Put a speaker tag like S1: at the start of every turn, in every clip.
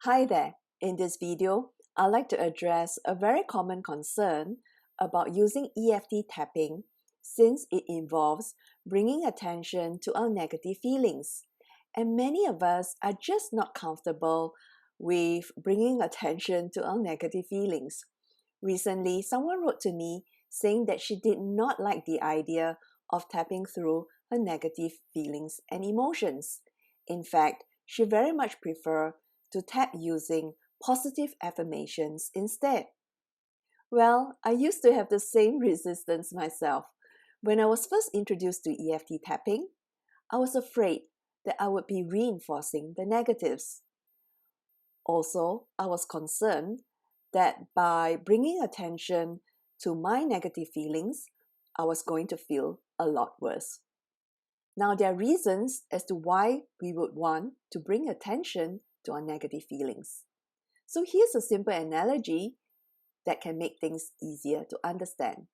S1: Hi there. In this video, I'd like to address a very common concern about using EFT tapping since it involves bringing attention to our negative feelings. And many of us are just not comfortable with bringing attention to our negative feelings. Recently, someone wrote to me saying that she did not like the idea of tapping through her negative feelings and emotions. In fact, she very much preferred to tap using positive affirmations instead. Well, I used to have the same resistance myself. When I was first introduced to EFT tapping, I was afraid that I would be reinforcing the negatives. Also, I was concerned that by bringing attention to my negative feelings, I was going to feel a lot worse. Now, there are reasons as to why we would want to bring attention to our negative feelings. So here's a simple analogy that can make things easier to understand.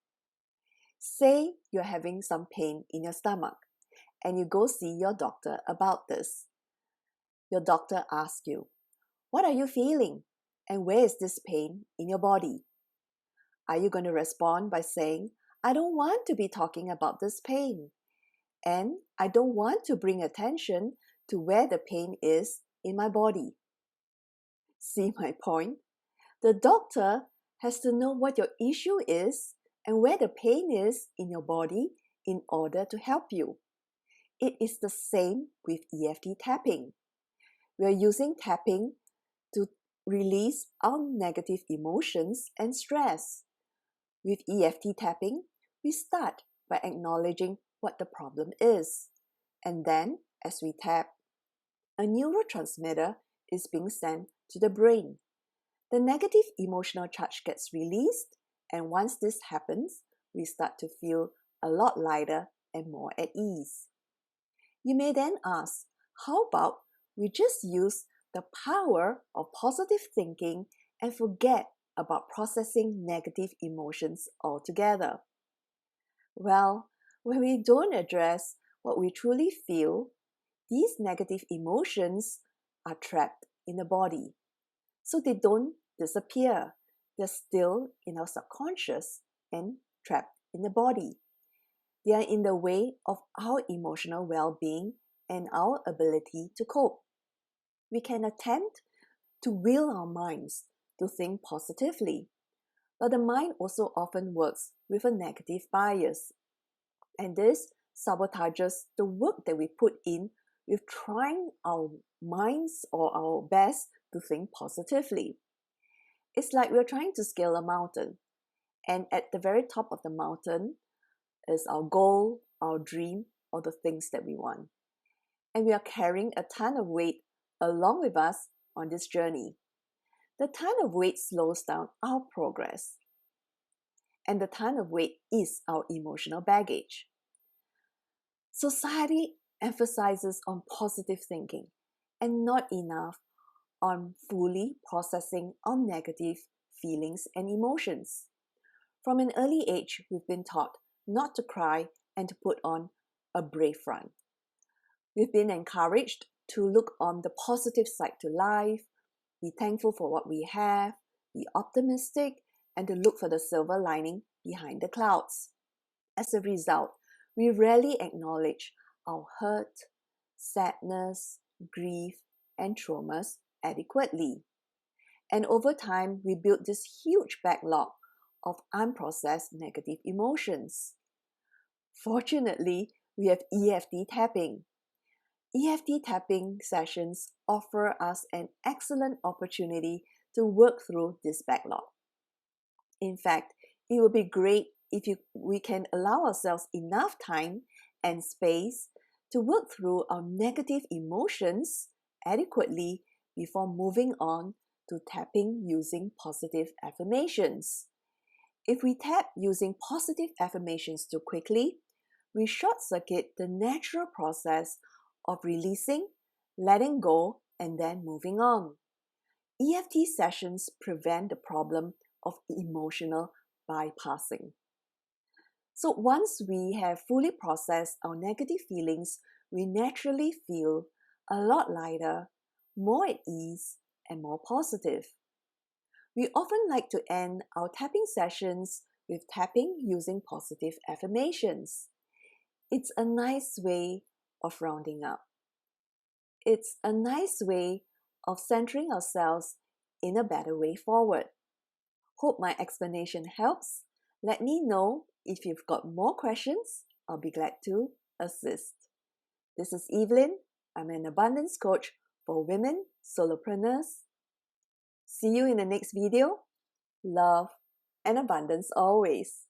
S1: Say you're having some pain in your stomach and you go see your doctor about this. Your doctor asks you, "What are you feeling? And where is this pain in your body?" Are you going to respond by saying, "I don't want to be talking about this pain, and I don't want to bring attention to where the pain is in my body"? See my point? The doctor has to know what your issue is and where the pain is in your body in order to help you. It is the same with EFT tapping. We are using tapping to release our negative emotions and stress. With EFT tapping, we start by acknowledging what the problem is. And then, as we tap, a neurotransmitter is being sent to the brain. The negative emotional charge gets released, and once this happens, we start to feel a lot lighter and more at ease. You may then ask, how about we just use the power of positive thinking and forget about processing negative emotions altogether? Well, when we don't address what we truly feel, these negative emotions are trapped in the body. So they don't disappear. They're still in our subconscious and trapped in the body. They are in the way of our emotional well-being and our ability to cope. We can attempt to will our minds to think positively, but the mind also often works with a negative bias. And this sabotages the work that we put in with trying our minds or our best to think positively. It's like we're trying to scale a mountain, and at the very top of the mountain is our goal, our dream, or the things that we want. And we are carrying a ton of weight along with us on this journey. The ton of weight slows down our progress, and the ton of weight is our emotional baggage. Society emphasizes on positive thinking and not enough on fully processing our negative feelings and emotions. From an early age, we've been taught not to cry and to put on a brave front. We've been encouraged to look on the positive side to life, be thankful for what we have, be optimistic, and to look for the silver lining behind the clouds. As a result, we rarely acknowledge our hurt, sadness, grief, and traumas adequately. And over time, we build this huge backlog of unprocessed negative emotions. Fortunately, we have EFT tapping. EFT tapping sessions offer us an excellent opportunity to work through this backlog. In fact, it would be great if we can allow ourselves enough time and space to work through our negative emotions adequately before moving on to tapping using positive affirmations. If we tap using positive affirmations too quickly, we short-circuit the natural process of releasing, letting go, and then moving on. EFT sessions prevent the problem of emotional bypassing. So once we have fully processed our negative feelings, we naturally feel a lot lighter, more at ease, and more positive. We often like to end our tapping sessions with tapping using positive affirmations. It's a nice way of rounding up. It's a nice way of centering ourselves in a better way forward. Hope my explanation helps. Let me know if you've got more questions. I'll be glad to assist. This is Evelyn. I'm an abundance coach for women solopreneurs. See you in the next video. Love and abundance always.